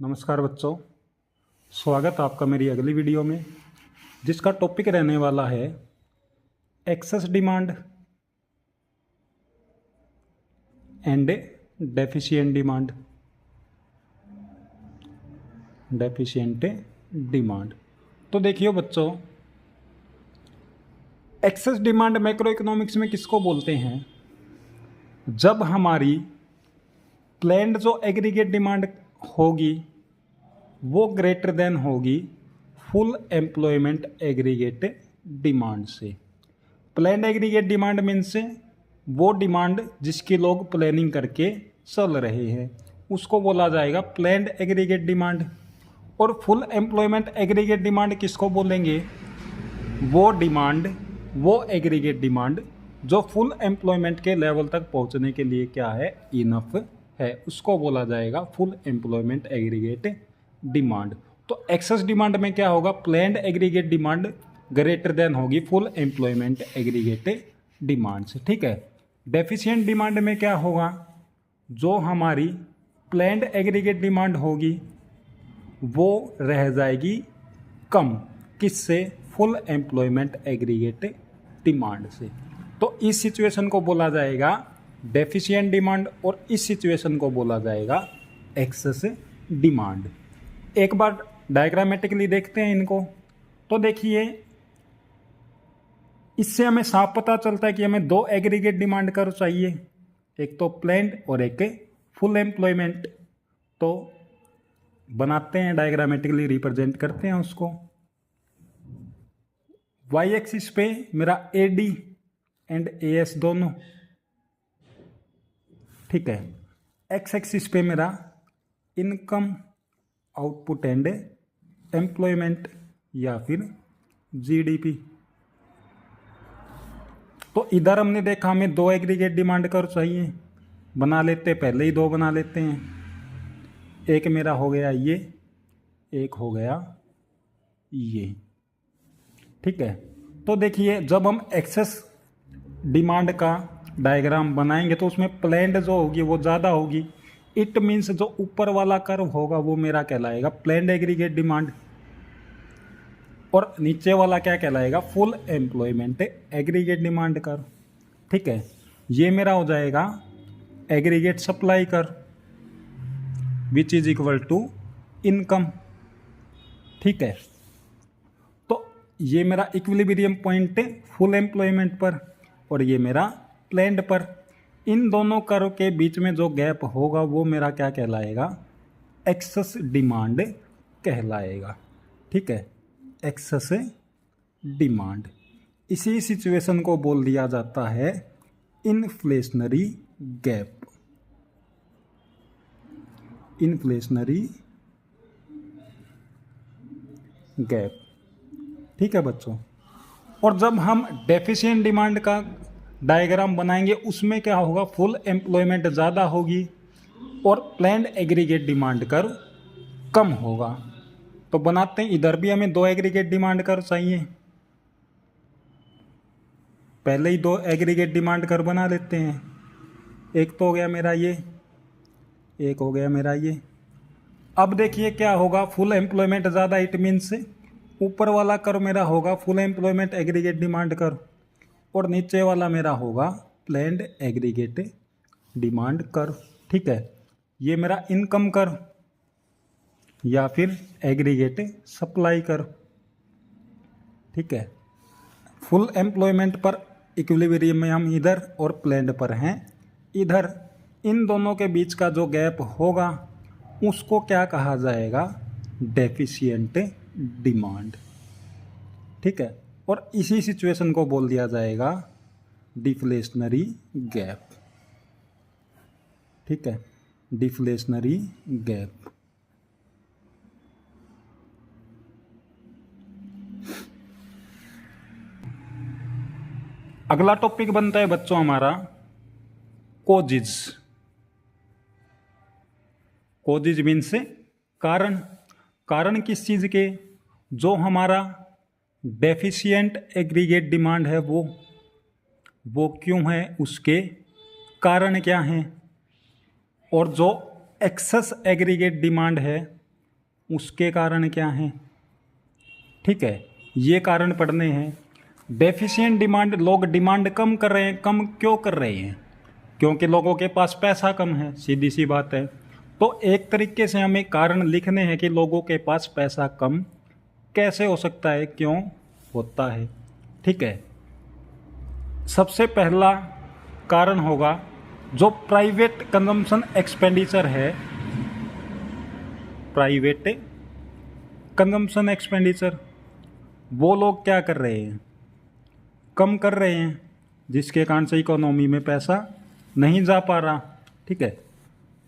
नमस्कार बच्चों, स्वागत आपका मेरी अगली वीडियो में, जिसका टॉपिक रहने वाला है excess demand and deficient demand. तो देखिए बच्चों, एक्सेस डिमांड मैक्रो इकोनॉमिक्स में किसको बोलते हैं? जब हमारी प्लान्ड जो एग्रीगेट डिमांड होगी वो ग्रेटर देन होगी फुल एम्प्लॉयमेंट एग्रीगेट डिमांड से। प्लान्ड एग्रीगेट डिमांड मीन्स वो डिमांड जिसकी लोग प्लानिंग करके चल रहे हैं उसको बोला जाएगा प्लान्ड एग्रीगेट डिमांड। और फुल एम्प्लॉयमेंट एग्रीगेट डिमांड किसको बोलेंगे? वो एग्रीगेट डिमांड जो फुल एम्प्लॉयमेंट के लेवल तक पहुंचने के लिए क्या है, इनफ है, उसको बोला जाएगा फुल एम्प्लॉयमेंट एग्रीगेट डिमांड। तो एक्सेस डिमांड में क्या होगा? Planned aggregate demand greater than होगी फुल एम्प्लॉयमेंट एग्रीगेट डिमांड से, ठीक है। डेफिशिएंट डिमांड में क्या होगा? जो हमारी प्लान्ड एग्रीगेट डिमांड होगी वो रह जाएगी कम, किससे? फुल एम्प्लॉयमेंट एग्रीगेट डिमांड से। तो इस सिचुएशन को बोला जाएगा डेफिशिएंट डिमांड और इस सिचुएशन को बोला जाएगा एक्सेस डिमांड। एक बार डायग्रामेटिकली देखते हैं इनको। तो देखिए, इससे हमें साफ पता चलता है कि हमें दो एग्रीगेट डिमांड कर्व चाहिए, एक तो प्लान्ड और एक फुल एम्प्लॉयमेंट। तो बनाते हैं, डायग्रामेटिकली रिप्रेजेंट करते हैं उसको। वाई एक्सिस पे मेरा एडी एंड एएस दोनों, ठीक है। एक्स एक्सिस पे मेरा इनकम, आउटपुट एंड एम्प्लॉयमेंट या फिर जीडीपी। तो इधर हमने देखा हमें दो एग्रीगेट डिमांड कर्व चाहिए, बना लेते, पहले ही दो बना लेते हैं। एक मेरा हो गया ये, एक हो गया ये, ठीक है। तो देखिए, जब हम एक्सेस डिमांड का डायग्राम बनाएंगे तो उसमें प्लान्ड जो होगी वो ज़्यादा होगी। इट मीन्स जो ऊपर वाला कर्व होगा वो मेरा कहलाएगा प्लान्ड एग्रीगेट डिमांड और नीचे वाला क्या कहलाएगा? Full employment aggregate demand curve, ठीक है। ये मेरा हो जाएगा aggregate supply curve which is equal to income, ठीक है। तो ये मेरा इक्विलिब्रियम पॉइंट है फुल एम्प्लॉयमेंट पर और ये मेरा प्लान्ड पर। इन दोनों कर्व के बीच में जो गैप होगा वो मेरा क्या कहलाएगा? एक्सेस डिमांड कहलाएगा, ठीक है। Excess demand. इसी सिचुएशन को बोल दिया जाता है इन्फ्लेशनरी गैप। इन्फ्लेशनरी गैप, ठीक है बच्चों। और जब हम डेफिशिएंट डिमांड का डायग्राम बनाएंगे उसमें क्या होगा? फुल एम्प्लॉयमेंट ज़्यादा होगी और प्लान्ड एग्रीगेट डिमांड कर्व कम होगा। तो बनाते हैं, इधर भी हमें दो एग्रीगेट डिमांड कर्व चाहिए, पहले ही दो एग्रीगेट डिमांड कर्व बना लेते हैं। एक तो हो गया मेरा ये, एक हो गया मेरा ये। अब देखिए क्या होगा? फुल एम्प्लॉयमेंट ज़्यादा, इट मीन्स ऊपर वाला कर्व मेरा होगा full employment aggregate demand curve और नीचे वाला मेरा होगा प्लान्ड एग्रीगेट डिमांड कर्व, ठीक है। ये मेरा इनकम कर्व या फिर एग्रीगेट सप्लाई कर्व, ठीक है। फुल एम्प्लॉयमेंट पर इक्विलिब्रियम में हम इधर और प्लान्ड पर हैं इधर। इन दोनों के बीच का जो गैप होगा उसको क्या कहा जाएगा? डेफिशिएंट डिमांड, ठीक है। और इसी सिचुएशन को बोल दिया जाएगा डिफ्लेशनरी गैप, ठीक है। Deflationary gap. अगला टॉपिक बनता है बच्चों हमारा कोजिज। कोजिज मीन्स कारण। कारण किस चीज़ के? जो हमारा डेफिशिएंट एग्रीगेट डिमांड है वो क्यों है, उसके कारण क्या हैं। और जो एक्सेस एग्रीगेट डिमांड है उसके कारण क्या हैं, ठीक है, ये कारण पढ़ने हैं। डेफिशिएंट डिमांड, लोग डिमांड कम कर रहे हैं। कम क्यों कर रहे हैं? क्योंकि लोगों के पास पैसा कम है, सीधी सी बात है। तो एक तरीके से हमें कारण लिखने हैं कि लोगों के पास पैसा कम कैसे हो सकता है, क्यों होता है, ठीक है। सबसे पहला कारण होगा जो प्राइवेट कंजम्पशन एक्सपेंडिचर है, प्राइवेट कंजम्पशन एक्सपेंडिचर, वो लोग क्या कर रहे हैं, कम कर रहे हैं, जिसके कारण से इकोनॉमी में पैसा नहीं जा पा रहा, ठीक है।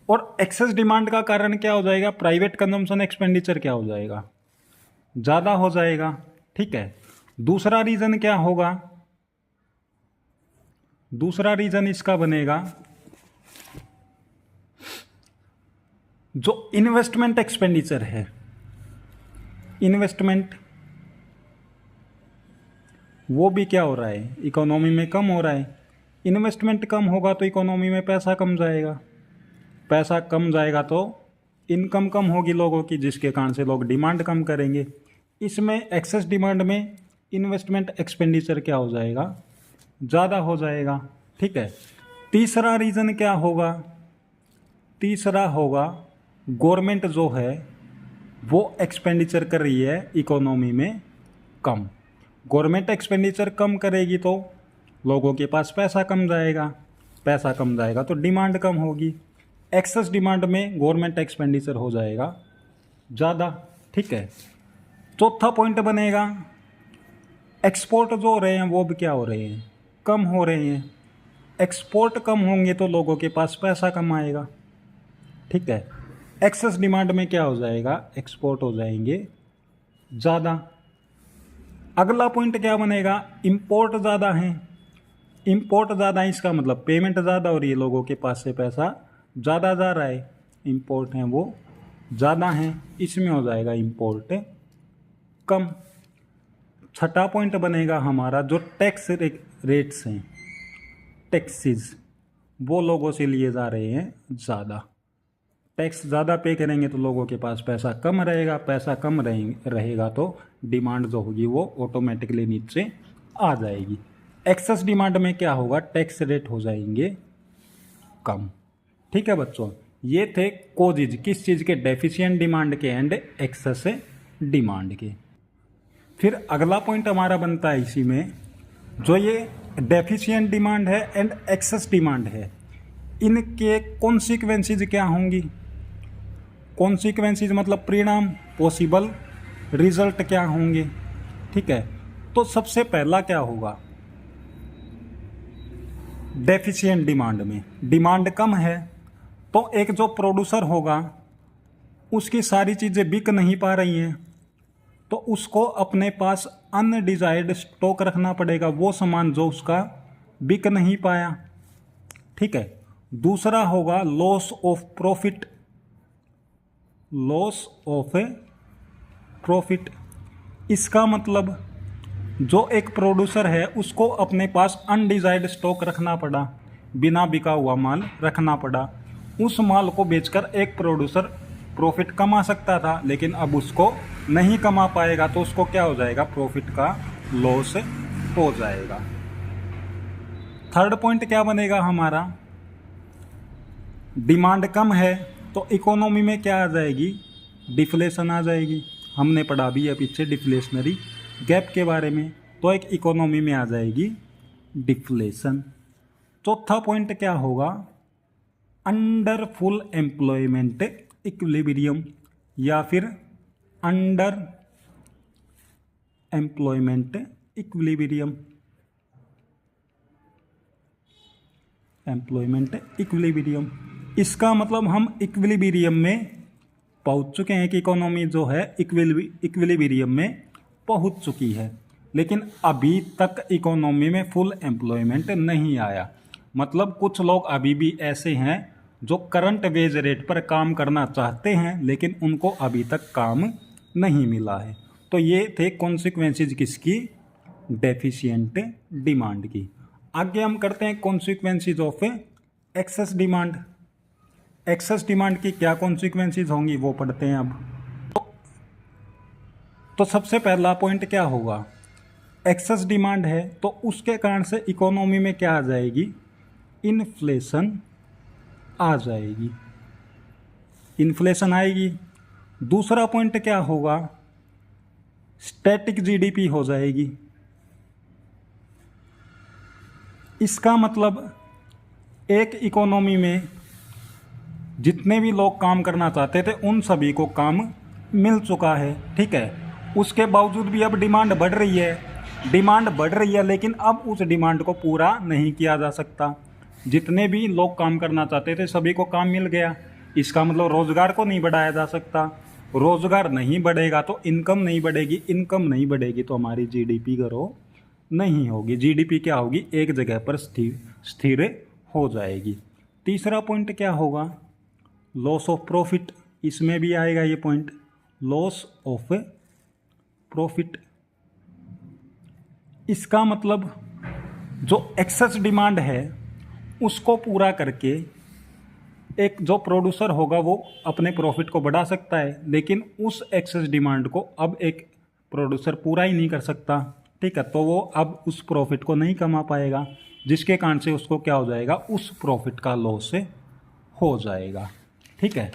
और एक्सेस डिमांड का कारण क्या हो जाएगा, प्राइवेट कंजम्पशन एक्सपेंडिचर क्या हो जाएगा, ज़्यादा हो जाएगा, ठीक है। दूसरा रीज़न क्या होगा, दूसरा रीज़न इसका बनेगा जो इन्वेस्टमेंट एक्सपेंडिचर है, इन्वेस्टमेंट वो भी क्या हो रहा है, इकोनॉमी में कम हो रहा है। इन्वेस्टमेंट कम होगा तो इकोनॉमी में पैसा कम जाएगा, पैसा कम जाएगा तो इनकम कम होगी लोगों की, जिसके कारण से लोग डिमांड कम करेंगे। इसमें एक्सेस डिमांड में इन्वेस्टमेंट एक्सपेंडिचर क्या हो जाएगा, ज़्यादा हो जाएगा, ठीक है। तीसरा रीज़न क्या होगा, तीसरा होगा गवर्नमेंट जो है वो एक्सपेंडिचर कर रही है इकोनॉमी में कम। गवर्नमेंट एक्सपेंडिचर कम करेगी तो लोगों के पास पैसा कम जाएगा, पैसा कम जाएगा तो डिमांड कम होगी। एक्सेस डिमांड में गवर्नमेंट एक्सपेंडिचर हो जाएगा ज़्यादा, ठीक है। चौथा पॉइंट बनेगा एक्सपोर्ट जो हो रहे हैं वो भी क्या हो रहे हैं, कम हो रहे हैं। एक्सपोर्ट कम होंगे तो लोगों के पास पैसा कम आएगा, ठीक है। एक्सेस डिमांड में क्या हो जाएगा, एक्सपोर्ट हो जाएंगे ज़्यादा। अगला पॉइंट क्या बनेगा, इंपोर्ट ज़्यादा है। इंपोर्ट ज़्यादा है इसका मतलब पेमेंट ज़्यादा हो रही है, लोगों के पास से पैसा ज़्यादा जा रहा है, इंपोर्ट हैं वो ज़्यादा हैं, इसमें हो जाएगा इंपोर्ट कम। छठा पॉइंट बनेगा हमारा जो टैक्स रेट्स हैं, टैक्सेस वो लोगों से लिए जा रहे हैं ज़्यादा। टैक्स ज़्यादा पे करेंगे तो लोगों के पास पैसा कम रहेगा, पैसा कम रहेगा तो डिमांड जो होगी वो ऑटोमेटिकली नीचे आ जाएगी। एक्सेस डिमांड में क्या होगा, टैक्स रेट हो जाएंगे कम, ठीक है बच्चों। ये थे कोजेज, किस चीज़ के, डेफिशिएंट डिमांड के एंड एक्सेस डिमांड के। फिर अगला पॉइंट हमारा बनता है इसी में, जो ये डेफिशिएंट डिमांड है एंड एक्सेस डिमांड है, इनके कॉन्सिक्वेंसेज क्या होंगी। कॉन्सिक्वेंसेज मतलब परिणाम, पॉसिबल रिजल्ट क्या होंगे, ठीक है। तो सबसे पहला क्या होगा, डेफिशिएंट डिमांड में डिमांड कम है तो एक जो प्रोड्यूसर होगा उसकी सारी चीज़ें बिक नहीं पा रही हैं तो उसको अपने पास अनडिजायर्ड स्टॉक रखना पड़ेगा, वो सामान जो उसका बिक नहीं पाया, ठीक है। दूसरा होगा loss of profit, loss of profit. इसका मतलब जो एक प्रोड्यूसर है उसको अपने पास अनडिजायर्ड स्टॉक रखना पड़ा, बिना बिका हुआ माल रखना पड़ा। उस माल को बेचकर एक प्रोड्यूसर प्रॉफिट कमा सकता था, लेकिन अब उसको नहीं कमा पाएगा तो उसको क्या हो जाएगा, प्रॉफिट का लॉस हो जाएगा। थर्ड पॉइंट क्या बनेगा हमारा, डिमांड कम है तो इकोनॉमी में क्या आ जाएगी, डिफ्लेशन आ जाएगी। हमने पढ़ा भी है पीछे डिफ्लेशनरी गैप के बारे में, तो एक इकोनॉमी में आ जाएगी डिफ्लेशन। चौथा पॉइंट क्या होगा, अंडर फुल एम्प्लॉयमेंट इक्विलिब्रियम या फिर under employment equilibrium, employment equilibrium. इसका मतलब हम इक्विलिब्रियम में पहुंच चुके हैं कि इकोनॉमी जो है इक्विलिब्रियम में पहुंच चुकी है, लेकिन अभी तक इकोनॉमी में फुल एम्प्लॉयमेंट नहीं आया। मतलब कुछ लोग अभी भी ऐसे हैं जो करंट वेज रेट पर काम करना चाहते हैं लेकिन उनको अभी तक काम नहीं मिला है। तो ये थे कॉन्सिक्वेंसेज किसकी, डेफिशिएंट डिमांड की। आगे हम करते हैं consequences of excess demand. Excess demand की क्या कॉन्सिक्वेंसेज होंगी वो पढ़ते हैं अब। तो तो सबसे पहला पॉइंट क्या होगा, एक्सेस डिमांड है तो उसके कारण से इकोनॉमी में क्या आ जाएगी, इन्फ्लेशन आ जाएगी, इन्फ्लेशन आएगी। दूसरा पॉइंट क्या होगा, स्टैटिक जीडीपी हो जाएगी। इसका मतलब एक इकोनॉमी में जितने भी लोग काम करना चाहते थे उन सभी को काम मिल चुका है, ठीक है। उसके बावजूद भी अब डिमांड बढ़ रही है, डिमांड बढ़ रही है, लेकिन अब उस डिमांड को पूरा नहीं किया जा सकता। जितने भी लोग काम करना चाहते थे सभी को काम मिल गया, इसका मतलब रोजगार को नहीं बढ़ाया जा सकता। रोजगार नहीं बढ़ेगा तो इनकम नहीं बढ़ेगी, इनकम नहीं बढ़ेगी तो हमारी जीडीपी ग्रो नहीं होगी। जीडीपी क्या होगी, एक जगह पर स्थिर हो जाएगी। तीसरा पॉइंट क्या होगा, लॉस ऑफ प्रॉफिट। इसमें भी आएगा ये पॉइंट, लॉस ऑफ प्रॉफिट। इसका मतलब जो एक्सेस डिमांड है उसको पूरा करके एक जो प्रोड्यूसर होगा वो अपने प्रॉफिट को बढ़ा सकता है, लेकिन उस एक्सेस डिमांड को अब एक प्रोड्यूसर पूरा ही नहीं कर सकता, ठीक है। तो वो अब उस प्रॉफिट को नहीं कमा पाएगा, जिसके कारण से उसको क्या हो जाएगा, उस प्रॉफिट का लॉस हो जाएगा, ठीक है।